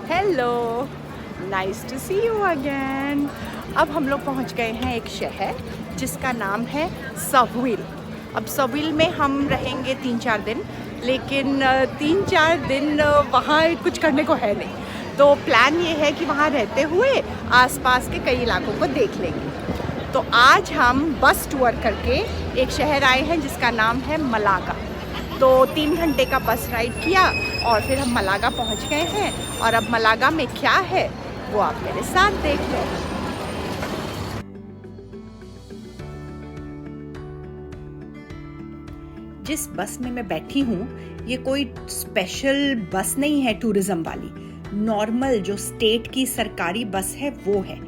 Hello, nice to see you again. अब हम लोग पहुंच गए हैं एक शहर जिसका नाम है सवविल। अब सवविल में हम रहेंगे 3-4 दिन, लेकिन 3-4 दिन वहाँ कुछ करने को है नहीं। तो प्लान ये है कि वहाँ रहते हुए आसपास के कई इलाकों को देख लेंगे। तो आज हम बस टूर करके एक शहर आए हैं जिसका नाम है मलागा। तो 3 घंटे का बस राइड किया और फिर हम मलागा पहुंच गए हैं। और अब मलागा में क्या है वो आप मेरे साथ देख लें। जिस बस में मैं बैठी हूँ ये कोई स्पेशल बस नहीं है टूरिज्म वाली, नॉर्मल जो स्टेट की सरकारी बस है वो है।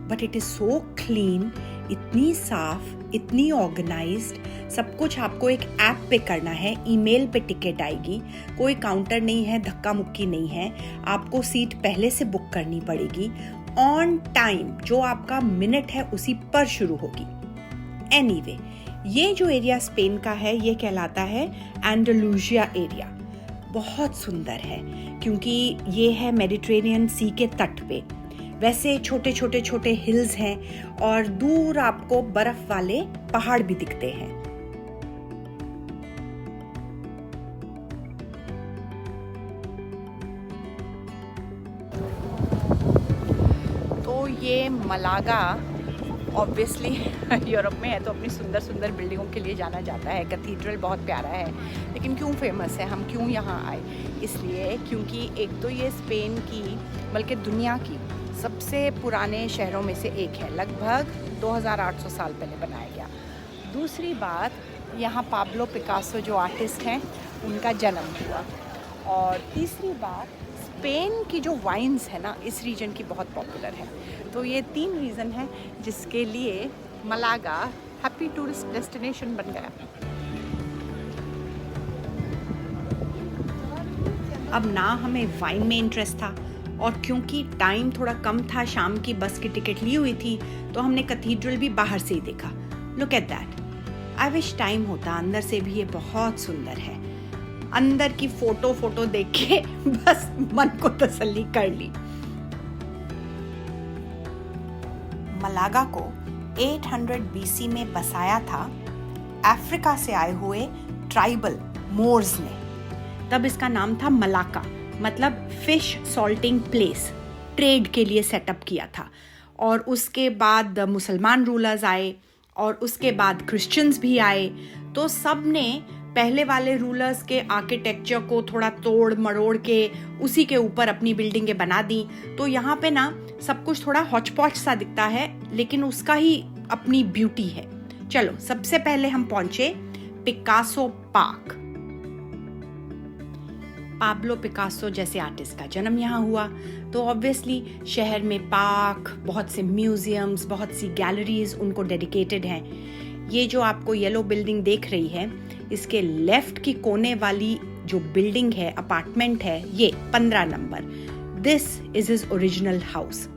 But it is so clean, इतनी साफ, इतनी ऑर्गेनाइज्ड। सब कुछ आपको एक ऐप पे करना है, ईमेल पे टिकट आएगी, कोई काउंटर नहीं है, धक्का मुक्की नहीं है, आपको सीट पहले से बुक करनी पड़ेगी। ऑन टाइम जो आपका मिनट है उसी पर शुरू होगी। एनीवे, ये जो एरिया स्पेन का है ये कहलाता है एंडालुसिया एरिया। बहुत सुंदर है क्योंकि ये है मेडिटेरेनियन सी के तट पे। वैसे छोटे छोटे छोटे हिल्स हैं और दूर आपको बर्फ वाले पहाड़ भी दिखते हैं। तो ये मलागा ऑब्वियसली यूरोप में है तो अपनी सुंदर सुंदर बिल्डिंगों के लिए जाना जाता है। कैथीड्रल बहुत प्यारा है, लेकिन क्यों फेमस है, हम क्यों यहाँ आए? इसलिए क्योंकि एक तो ये स्पेन की बल्कि दुनिया की सबसे पुराने शहरों में से एक है। लगभग 2800 साल पहले बनाया गया। दूसरी बात, यहाँ पाब्लो पिकासो जो आर्टिस्ट हैं उनका जन्म हुआ। और तीसरी बात, स्पेन की जो वाइन्स है ना इस रीजन की बहुत पॉपुलर है। तो ये 3 रीज़न है जिसके लिए मलागा हैप्पी टूरिस्ट डेस्टिनेशन बन गया। अब ना हमें वाइन में इंटरेस्ट था और क्योंकि टाइम थोड़ा कम था, शाम की बस की टिकट ली हुई थी, तो हमने कैथीड्रल भी बाहर से ही देखा। Look at that. I wish time होता, अंदर से भी ये बहुत सुंदर है। अंदर की फोटो देख के बस मन को तसल्ली कर ली। मलागा को 800 BC में बसाया था अफ्रीका से आए हुए ट्राइबल मोर्स ने। तब इसका नाम था मलाका, मतलब फिश सॉल्टिंग प्लेस। ट्रेड के लिए सेटअप किया था। और उसके बाद मुसलमान रूलर्स आए और उसके बाद क्रिश्चियंस भी आए। तो सब ने पहले वाले रूलर्स के आर्किटेक्चर को थोड़ा तोड़ मरोड़ के उसी के ऊपर अपनी बिल्डिंगें बना दी। तो यहाँ पे ना सब कुछ थोड़ा हॉच पॉच सा दिखता है, लेकिन उसका ही अपनी ब्यूटी है। चलो, सबसे पहले हम पहुंचे पिकासो पार्क। पाब्लो पिकासो जैसे आर्टिस्ट का जन्म यहाँ हुआ, तो ऑब्वियसली शहर में पार्क, बहुत से म्यूजियम्स, बहुत सी गैलरीज उनको डेडिकेटेड हैं। ये जो आपको येलो बिल्डिंग देख रही है, इसके लेफ्ट की कोने वाली जो बिल्डिंग है, अपार्टमेंट है, ये 15 number. This is his original house.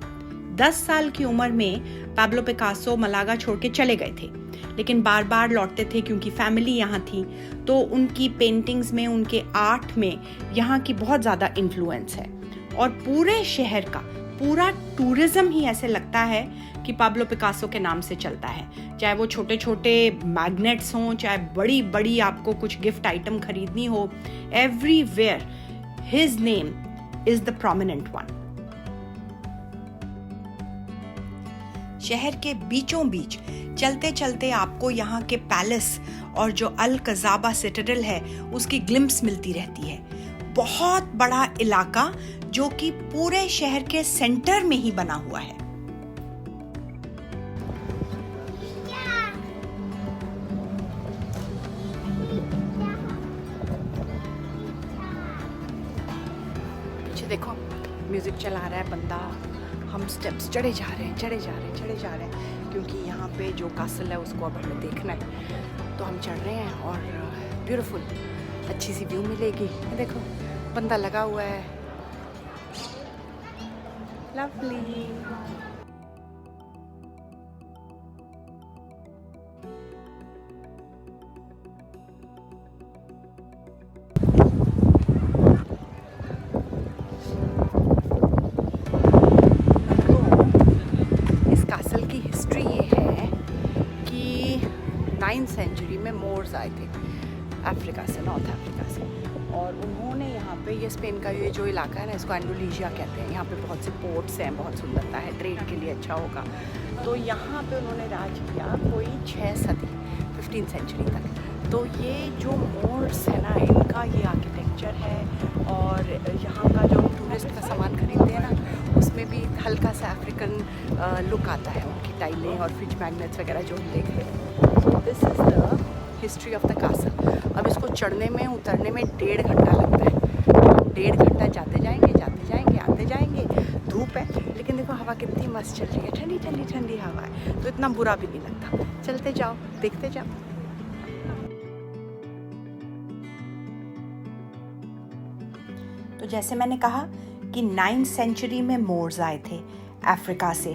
10 साल की उम्र में पाब्लो पिकासो मलागा छोड़ के चले गए थे, लेकिन बार बार लौटते थे क्योंकि फैमिली यहाँ थी। तो उनकी पेंटिंग्स में, उनके आर्ट में यहाँ की बहुत ज़्यादा इन्फ्लुएंस है। और पूरे शहर का पूरा टूरिज्म ही ऐसे लगता है कि पाब्लो पिकासो के नाम से चलता है। चाहे वो छोटे छोटे मैग्नेट्स हों, चाहे बड़ी बड़ी आपको कुछ गिफ्ट आइटम खरीदनी हो, everywhere his name is the prominent one. शहर के बीचों बीच चलते चलते आपको यहाँ के पैलेस और जो अल कज़ाबा सिटाडेल है उसकी ग्लिम्प्स मिलती रहती है। बहुत बड़ा इलाका जो कि पूरे शहर के सेंटर में ही बना हुआ है। पीछे देखो, म्यूजिक चला रहा है बंदा। हम स्टेप्स चढ़े जा रहे हैं क्योंकि यहाँ पे जो कासल है उसको अब हमें देखना है। तो हम चढ़ रहे हैं और ब्यूटीफुल अच्छी सी व्यू मिलेगी। देखो, बंदा लगा हुआ है। लवली। का ये जो इलाका है ना, इसको एंडोनेशिया कहते हैं। यहाँ पे बहुत से पोर्ट्स हैं, बहुत सुंदरता है, ट्रेड के लिए अच्छा होगा। तो यहाँ पे उन्होंने राज किया कोई 6 सदी 15 सेंचुरी तक। तो ये जो मोर्स है ना, इनका ये आर्किटेक्चर है। और यहाँ का जो टूरिस्ट का सामान खरीदते हैं ना, उसमें भी हल्का सा अफ्रीकन लुक आता है। उनकी टाइलें और फ्रिज मैग्नेट्स वगैरह जो हम देख रहे हैं। तो this is the history of the castle. अब इसको चढ़ने में उतरने में 1.5 घंटा लगता है। 1.5 घंटा जाते जाएंगे आते जाएंगे। धूप है, लेकिन देखो हवा कितनी मस्त चल रही है, ठंडी ठंडी ठंडी हवा है, तो इतना बुरा भी नहीं लगता। चलते जाओ, देखते जाओ। तो जैसे मैंने कहा कि 9th सेंचुरी में मोर्स आए थे अफ्रीका से,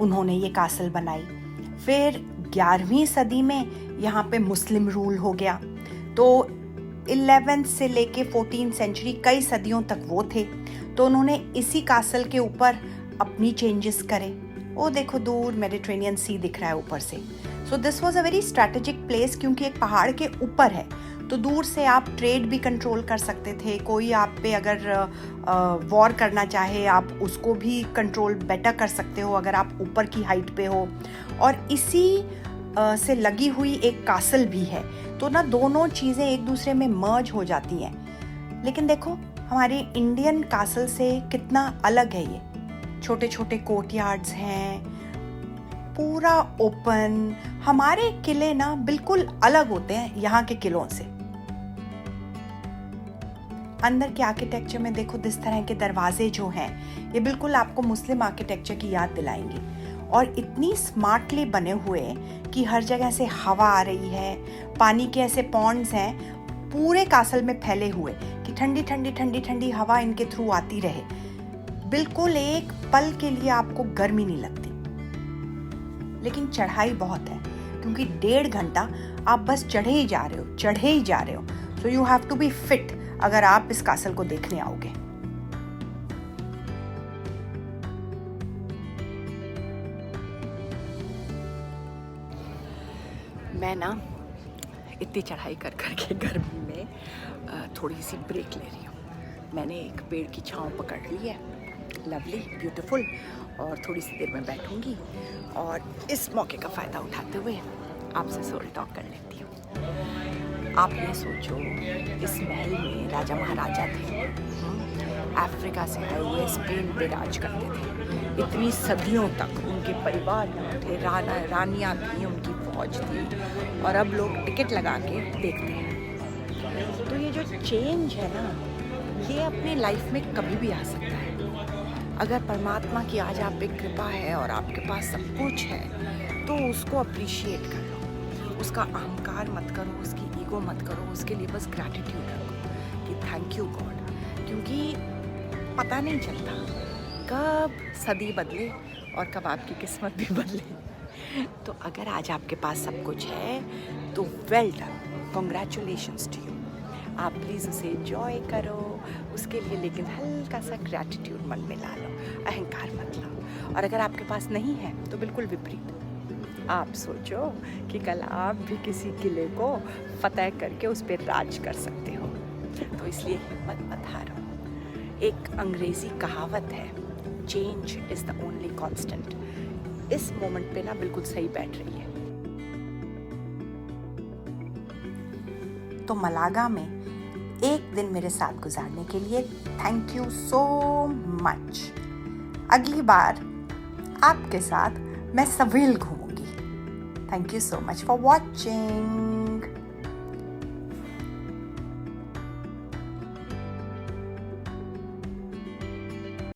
उन्होंने ये कासल बनाई। फिर 11वीं सदी में यहाँ पे मुस्लिम रूल हो गया। तो 11th से लेके 14th सेंचुरी, कई सदियों तक वो थे। तो उन्होंने इसी कासल के ऊपर अपनी चेंजेस करे। वो देखो दूर मेडिटेरेनियन सी दिख रहा है ऊपर से। So this was a very strategic place, क्योंकि एक पहाड़ के ऊपर है, तो दूर से आप ट्रेड भी कंट्रोल कर सकते थे। कोई आप पे अगर वॉर करना चाहे, आप उसको भी कंट्रोल बेटर कर सकते हो अगर आप ऊपर की हाइट पे हो। और इसी से लगी हुई एक कासल भी है, तो ना दोनों चीज़ें एक दूसरे में मर्ज हो जाती हैं। लेकिन देखो हमारे इंडियन कासल से कितना अलग है ये। छोटे छोटे कोर्टयार्ड्स हैं, पूरा ओपन। हमारे किले ना बिल्कुल अलग होते हैं यहाँ के किलों से। अंदर के आर्किटेक्चर में देखो, इस तरह के दरवाजे जो हैं, ये बिल्कुल आपको मुस्लिम आर्किटेक्चर की याद दिलाएंगे। और इतनी स्मार्टली बने हुए कि हर जगह से हवा आ रही है। पानी के ऐसे पॉन्ड्स हैं पूरे कासल में फैले हुए कि ठंडी ठंडी ठंडी ठंडी हवा इनके थ्रू आती रहे। बिल्कुल एक पल के लिए आपको गर्मी नहीं लगती। लेकिन चढ़ाई बहुत है, क्योंकि 1.5 घंटा आप बस चढ़े ही जा रहे हो। So you have to be fit अगर आप इस कासल को देखने आओगे। मैं ना इतनी चढ़ाई कर के गर्मी में थोड़ी सी ब्रेक ले रही हूँ। मैंने एक पेड़ की छांव पकड़ ली है, लवली ब्यूटीफुल, और थोड़ी सी देर में बैठूंगी और इस मौके का फ़ायदा उठाते हुए आपसे सोल टॉक कर लेती हूँ। आप ये सोचो, इस महल में राजा महाराजा थे, अफ्रीका से आए हुए, स्पेन पे राज करते थे। इतनी सदियों तक उनके परिवार यहाँ थे, रानियाँ थी, उनकी फौज थी, और अब लोग टिकट लगा के देखते हैं। तो ये जो चेंज है ना, ये अपनी लाइफ में कभी भी आ सकता है। अगर परमात्मा की आज आप पे कृपा है और आपके पास सब कुछ है, तो उसको अप्रिशिएट कर लो। उसका अहंकार मत करो, उसकी ईगो मत करो, उसके लिए बस ग्रैटिट्यूड रखो कि थैंक यू गॉड। क्योंकि पता नहीं चलता कब सदी बदले और कब आपकी किस्मत भी बदले। तो अगर आज आपके पास सब कुछ है तो well done, congratulations to you. आप प्लीज़ उसे एंजॉय करो, उसके लिए लेकिन हल्का सा ग्रैटिट्यूड मन में ला लो, अहंकार मत लाओ। और अगर आपके पास नहीं है तो बिल्कुल विपरीत, आप सोचो कि कल आप भी किसी किले को फतेह करके उस पर राज कर सकते हो। तो इसलिए हिम्मत मत हारो। एक अंग्रेज़ी कहावत है, change is the only constant. इस मोमेंट पे ना बिल्कुल सही बैठ रही है। तो मलागा में एक दिन मेरे साथ गुजारने के लिए थैंक यू सो मच। अगली बार आपके साथ मैं सवेल घूमूंगी। Thank you so much for watching.